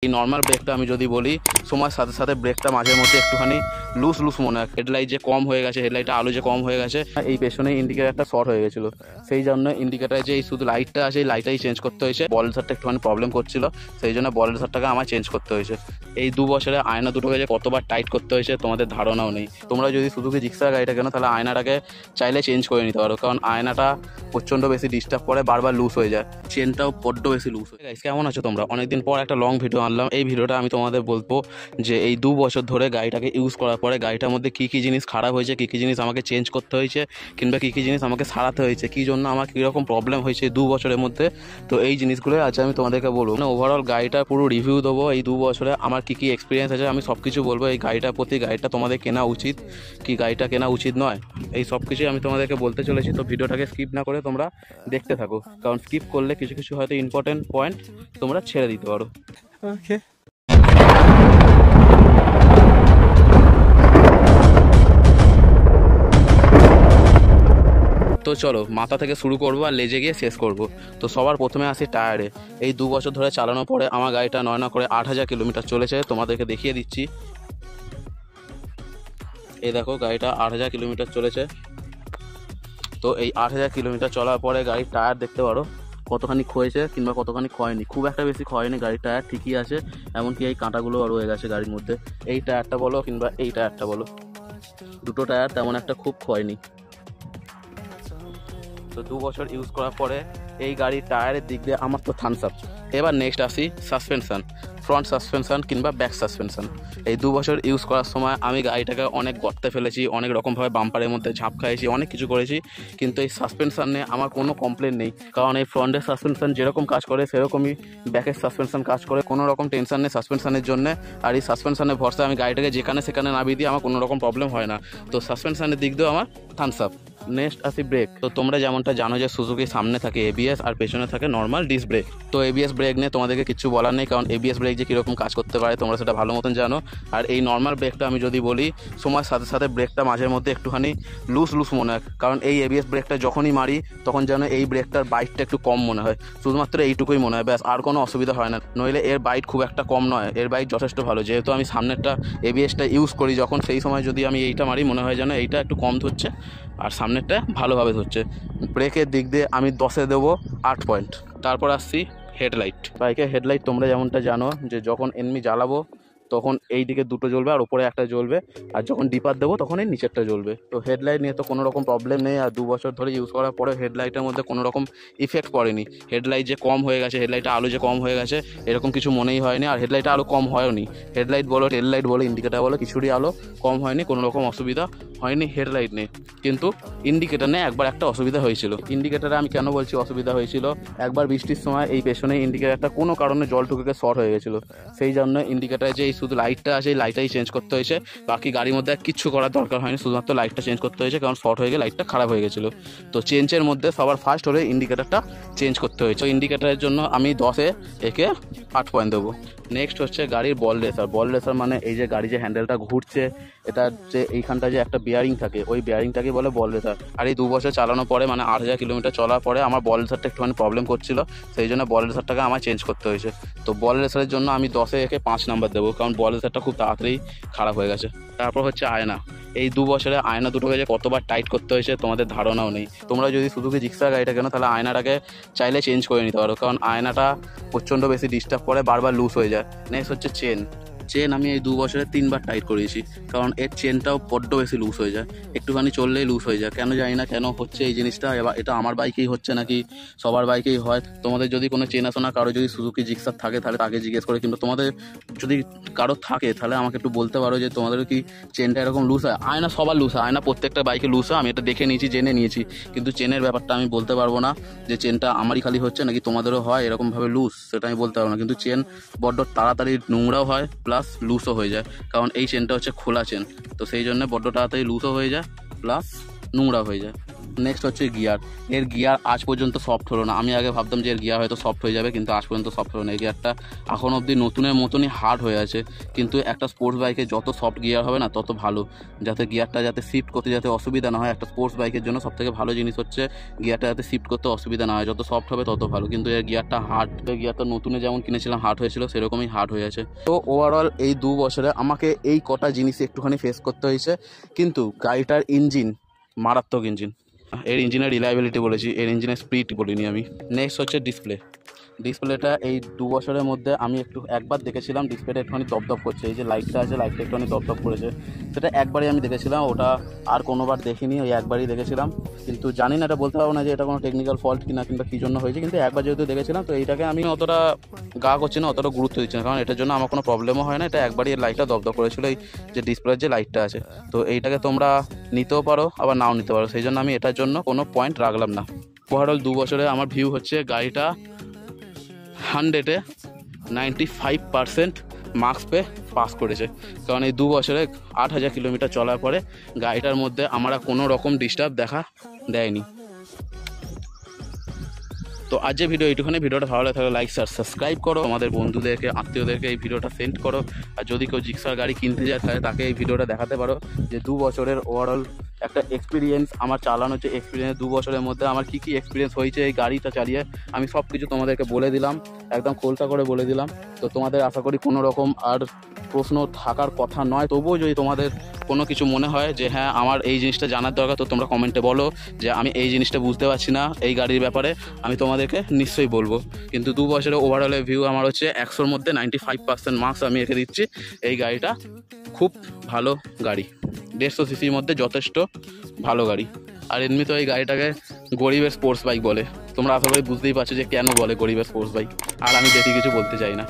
এই নর্মাল ব্রেকটা আমি যদি বলি সময়ের সাথে সাথে ব্রেকটা মাঝে মধ্যে একটুখানি লুজ মনে হয়। হেডলাইট যে কম হয়ে গেছে, হেডলাইটটা আলো যে কম হয়ে গেছে, এই পেছনে ইন্ডিকেটারটা শর্ট হয়ে গেছিল, সেই জন্য ইন্ডিকেটার যে এই শুধু লাইটটা আছে এই লাইটটাই চেঞ্জ করতে হয়েছে। বলেরোটা একটুখানি প্রবলেম করছিল, সেই জন্য বলেরোটাকে আমার চেঞ্জ করতে হয়েছে। এই 2 বছরে আয়না দুটোকে যে কতবার টাইট করতে হয়েছে তোমাদের ধারণাও নেই। তোমরা যদি সুজুকি জিক্সার গাড়িটা কেনো তাহলে আয়নাটাকে চাইলে চেঞ্জ করে নিতে পারো, কারণ আয়নাটা প্রচণ্ড বেশি ডিস্টার্ব করে, বারবার লুজ হয়ে যায়, চেনটাও বড্ড বেশি লুজ হয়ে যায়। কেমন আছো তোমরা? অনেকদিন পর একটা লং ভিডিও আনলাম। এই ভিডিওটা আমি তোমাদের বলবো যে এই 2 বছর ধরে গাড়িটাকে ইউজ করার পরে গাড়িটার মধ্যে কী কী জিনিস খারাপ হয়েছে, কী কী জিনিস আমাকে চেঞ্জ করতে হয়েছে, কিংবা কী কী জিনিস আমাকে সারাতে হয়েছে, কী জন্য আমার কীরকম প্রবলেম হয়েছে 2 বছরের মধ্যে। তো এই জিনিসগুলো আজ আমি তোমাদেরকে বলবো, মানে ওভারঅল গাড়িটার পুরো রিভিউ দেবো। এই 2 বছরে আমার কী কী এক্সপিরিয়েন্স আছে আমি সব কিছু বলবো। এই গাড়িটার প্রতি, গাড়িটা তোমাদের কেনা উচিত কি গাড়িটা কেনা উচিত নয়, এই সব কিছুই আমি তোমাদেরকে বলতে চলেছি। তো ভিডিওটাকে স্কিপ না করে তোমরা দেখতে থাকো, কারণ স্কিপ করলে কিছু কিছু হয়তো ইম্পর্টেন্ট পয়েন্ট তোমরা ছেড়ে দিতে পারো। ওকে, তো চলো মাথা থেকে শুরু করবো আর লেজে গিয়ে শেষ করব। তো সবার প্রথমে আসি টায়ারে। এই 2 বছর ধরে চালানোর পরে আমার গাড়িটা 9 করে 8000 কিলোমিটার চলেছে। তোমাদেরকে দেখিয়ে দিচ্ছি, এই দেখো গাড়িটা 8000 কিলোমিটার চলেছে। তো এই 8000 কিলোমিটার চলার পরে গাড়ির টায়ার দেখতে পারো কতখানি ক্ষয়েছে কিংবা কতখানি ক্ষয়নি। খুব একটা বেশি ক্ষয়নি, গাড়ির টায়ার ঠিকই আছে, এমনকি এই কাঁটাগুলো রয়ে গেছে গাড়ির মধ্যে। এই টায়ারটা বলো কিংবা এই টায়ারটা বলো, দুটো টায়ার তেমন একটা খুব ক্ষয়নি। তো 2 বছর ইউজ করার পরে এই গাড়ির টায়ারের দিক দিয়ে আমার তো থামস আপ। এবার নেক্সট আসি সাসপেনশন, ফ্রন্ট সাসপেনশন কিংবা ব্যাক সাসপেনশন। এই 2 বছর ইউজ করার সময় আমি গাড়িটাকে অনেক গর্তে ফেলেছি, অনেক রকমভাবে বাম্পারের মধ্যে ঝাঁপ খাইছি, অনেক কিছু করেছি, কিন্তু এই সাসপেনশন নিয়ে আমার কোনো কমপ্লেন নেই। কারণ এই ফ্রন্টের সাসপেনশন যেরকম কাজ করে সেরকমই ব্যাকের সাসপেনশন কাজ করে, কোনো রকম টেনশন নেই সাসপেনশনের জন্য। আর এই সাসপেনশনের ভরসা আমি গাড়িটাকে যেখানে সেখানে নামিয়ে দিই, আমার কোনো রকম প্রবলেম হয় না। তো সাসপেনশনের দিক দিয়েও আমার থামস আপ। নেক্সট আসি ব্রেক। তো তোমরা যেমনটা জানো যে সুজুকি সামনে থাকে এবিএস আর পেছনে থাকে নর্মাল ডিস্ক ব্রেক। তো এবিএস ব্রেক নিয়ে তোমাদেরকে কিছু বলার নেই, কারণ এবিএস ব্রেক যে কীরকম কাজ করতে পারে তোমরা সেটা ভালো মতন জানো। আর এই নর্মাল ব্রেকটা আমি যদি বলি সময়ের সাথে সাথে ব্রেকটা মাঝের মধ্যে একটুখানি লুজ মনে হয়, কারণ এই এবিএস ব্রেকটা যখনই মারি তখন যেন এই ব্রেকটার বাইটটা একটু কম মনে হয়, শুধুমাত্র এইটুকুই মনে হয়, ব্যাস আর কোনো অসুবিধা হয় না। নইলে এর বাইট খুব একটা কম নয়, এর বাইট যথেষ্ট ভালো। যেহেতু আমি সামনেরটা এবিএসটা ইউজ করি যখন, সেই সময় যদি আমি এইটা মারি মনে হয় যেন এইটা একটু কম ধরছে আর সামনেরটা ভালোভাবে ধরছে। ব্রেকের দিক দিয়ে আমি 10-এ দেবো 8 পয়েন্ট। তারপর আসছি হেডলাইট। বাইকের হেডলাইট তোমরা যেমনটা জানো যে যখন এমনি জ্বালাবো তখন এই দিকে দুটো জ্বলবে আর ওপরে একটা জ্বলবে, আর যখন ডিপার দেবো তখন এই নিচেরটা জ্বলবে। তো হেডলাইট নিয়ে তো কোনো রকম প্রবলেম নেই, আর 2 বছর ধরে ইউজ করার পরে হেডলাইটের মধ্যে কোনো রকম ইফেক্ট পড়েনি। হেডলাইট যে কম হয়ে গেছে, হেডলাইটে আলো যে কম হয়ে গেছে এরকম কিছু মনেই হয়নি, আর হেডলাইটে আলো কম হয়নি। হেডলাইট বলো, টেল লাইট বলো, ইন্ডিকেটার বলো, কিছুরই আলো কম হয়নি, কোনো রকম অসুবিধা হয়নি হেডলাইট নেই। কিন্তু ইন্ডিকেটার নিয়ে একবার একটা অসুবিধা হয়েছিল। ইন্ডিকেটারে আমি কেন বলছি অসুবিধা হয়েছিল, একবার বৃষ্টির সময় এই পেছনে ইন্ডিকেটারটা কোনো কারণে জল ঢুকে শর্ট হয়ে গেছিলো, সেই জন্য ইন্ডিকেটারে যে এই শুধু লাইটটা আছে এই লাইটটাই চেঞ্জ করতে হয়েছে। বাকি গাড়ির মধ্যে কিচ্ছু করার দরকার হয়নি, শুধুমাত্র লাইটটা চেঞ্জ করতে হয়েছে, কারণ শর্ট হয়ে গিয়ে লাইটটা খারাপ হয়ে গেছিলো। তো চেঞ্জের মধ্যে সবার ফার্স্ট হলে ইন্ডিকেটারটা চেঞ্জ করতে হয়েছে। ইন্ডিকেটারের জন্য আমি 10-এ একে 8 পয়েন্ট দেবো। নেক্সট হচ্ছে গাড়ির বল রেসার। বল রেসার মানে এই যে গাড়ি যে হ্যান্ডেলটা ঘুরছে, এটা যে এইখানটা যে একটা বিয়ারিং থাকে, ওই বিয়ারিংটাকে বলে বল রেসার। আর এই 2 বছর চালানোর পরে মানে 8000 কিলোমিটার চলার পরে আমার বল রেসারটা একটুখানি প্রবলেম করছিল, সেই জন্য বল রেসারটাকে আমার চেঞ্জ করতে হয়েছে। তো বল রেসারের জন্য আমি 10-এ একে 5 নাম্বার দেবো, কারণ বল রেসারটা খুব তাড়াতাড়ি খারাপ হয়ে গেছে। তারপর হচ্ছে আয়না। এই 2 বছরে আয়না দুটোকে যে কতবার টাইট করতে হয়েছে তোমাদের ধারণাও নেই। তোমরা যদি সুজুকি জিক্সার গাড়িটা কেনো তাহলে আয়নাটাকে চাইলে চেঞ্জ করে নিতে পারো, কারণ আয়নাটা প্রচণ্ড বেশি ডিস্টার্ব করে, বারবার লুজ হয়ে যায়। নেক্সট হচ্ছে চেন। আমি এই 2 বছরে 3বার টাইট করিয়েছি, কারণ এর চেনটাও বড্ড বেশি লুজ হয়ে যায়, একটুখানি চললেই লুজ হয়ে যায়। কেন জানি না কেন হচ্ছে এই জিনিসটা, এবার এটা আমার বাইকেই হচ্ছে নাকি সবার বাইকেই হয়। তোমাদের যদি কোনো চেনাশোনা কারো যদি সুজুকি জিক্সার থাকে তাহলে তাকে জিজ্ঞেস করে, কিন্তু তোমাদের যদি কারো থাকে তাহলে আমাকে একটু বলতে পারো যে তোমাদের কি চেনটা এরকম লুজ হয়। আয়না সবার লুজ হয়, আয়না প্রত্যেকটা বাইকে লুজ হয়, আমি এটা দেখে নিয়েছি, জেনে নিয়েছি, কিন্তু চেনের ব্যাপারটা আমি বলতে পারবো না যে চেনটা আমারই খালি হচ্ছে নাকি তোমাদেরও হয় এরকমভাবে লুজ, সেটা আমি বলতে পারবো না। কিন্তু চেন বড্ড তাড়াতাড়ি নোংরাও হয় প্লাস লুজও হয়ে যায়, কারণ এই চেনটা হচ্ছে খোলা চেন, তো সেই জন্য বড্ড তাড়াতাড়ি লুজও হয়ে যায় প্লাস নোংরা হয়ে যায়। নেক্সট হচ্ছে গিয়ার। এর গিয়ার আজ পর্যন্ত সফট হলো না। আমি আগে ভাবতাম যে এর গিয়ার হয়তো সফট হয়ে যাবে, কিন্তু আজ পর্যন্ত সফট হলো না। এই গিয়ারটা এখন অবধি নতুনের মতনই হার্ড হয়ে আছে। কিন্তু একটা স্পোর্টস বাইকে যত সফট গিয়ার হবে না তত ভালো, যাতে গিয়ারটা যাতে শিফট করতে যাতে অসুবিধা না হয়। একটা স্পোর্টস বাইকের জন্য সবথেকে ভালো জিনিস হচ্ছে গিয়ারটা যাতে শিফট করতে অসুবিধা না হয়, যত সফট হবে তত ভালো। কিন্তু এর গিয়ারটা হার্ড, গিয়ারটা নতুনে যেমন কিনেছিলাম হার্ড হয়েছিল সেরকমই হার্ড হয়ে আছে। তো ওভারঅল এই 2 বছরে আমাকে এই কটা জিনিস একটুখানি ফেস করতে হয়েছে। কিন্তু গাড়িটার ইঞ্জিন মারাত্মক ইঞ্জিন। এর ইঞ্জিনের রিলায়েবিলিটি বলেছি, এর ইঞ্জিনের স্পিড বলিনি আমি। নেক্সট হচ্ছে ডিসপ্লেটা এই 2 বছরের মধ্যে আমি একবার দেখেছিলাম ডিসপ্লেটা একটুখানি দপদপ করছে। এই যে লাইটটা আছে, লাইটটা একটুখানি দপদপ করেছে, সেটা একবারই আমি দেখেছিলাম। ওটা আর কোনোবার দেখিনি, ওই একবারই দেখেছিলাম। কিন্তু জানি না, এটা বলতে পারবো না যে এটা কোনো টেকনিক্যাল ফল্ট কিনা কিংবা কী জন্য হয়েছে। কিন্তু একবার যেহেতু দেখেছিলাম, তো এইটাকে আমি অতটা গা করছি না, অতটা গুরুত্ব দিচ্ছি না, কারণ এটার জন্য আমার কোনো প্রবলেমও হয় না। এটা একবারই এর লাইটটা দপদপ করেছিল, এই যে ডিসপ্লের যে লাইটটা আছে। তো এইটাকে তোমরা নিতেও পারো আবার নাও নিতে পারো, সেই জন্য আমি এটার জন্য কোনো পয়েন্ট রাখলাম না। ওভারঅল 2 বছরে আমার ভিউ হচ্ছে গাড়িটা 100-এ 95% মার্কস পেয়ে পাস করেছে। কারণ এই 2 বছরে 8,000 কিলোমিটার চলার পরে গাড়িটার মধ্যে আমরা কোনো রকম ডিস্টার্ব দেখা দেয়নি। তো আজ যে ভিডিও এইটুখানি, ভিডিওটা ভালো লাগে তাহলে লাইক সাবস্ক্রাইব করো, আমাদের বন্ধুদেরকে আত্মীয়দেরকে এই ভিডিওটা সেন্ড করো। আর যদি কেউ জিক্সার গাড়ি কিনতে যায় তাহলে তাকে এই ভিডিওটা দেখাতে পারো যে 2 বছরের ওভারঅল একটা এক্সপিরিয়েন্স, আমার চালানোর যে এক্সপিরিয়েন্স, 2 বছরের মধ্যে আমার কী কী এক্সপিরিয়েন্স হয়েছে এই গাড়িটা চালিয়ে, আমি সব কিছু তোমাদেরকে বলে দিলাম, একদম খোলসা করে বলে দিলাম। তো তোমাদের আশা করি কোনো রকম আর প্রশ্ন থাকার কথা নয়। তবুও যদি তোমাদের কোনো কিছু মনে হয় যে হ্যাঁ আমার এই জিনিসটা জানার দরকার, তো তোমরা কমেন্টে বলো যে আমি এই জিনিসটা বুঝতে পারছি না এই গাড়ির ব্যাপারে, আমি তোমাদেরকে নিশ্চয়ই বলবো। কিন্তু 2 বছরের ওভারঅলের ভিউ আমার হচ্ছে 100-র মধ্যে 95% মার্কস আমি এঁকে দিচ্ছি। এই গাড়িটা খুব ভালো গাড়ি, 150 সিসির মধ্যে যথেষ্ট ভালো গাড়ি। আর এমনি তো এই গাড়িটাকে গরিবের স্পোর্টস বাইক বলে। তোমরা আশা করি বুঝতেই পারছো যে কেন বলে গরিবের স্পোর্টস বাইক। আর আমি বেশি কিছু বলতে চাই না।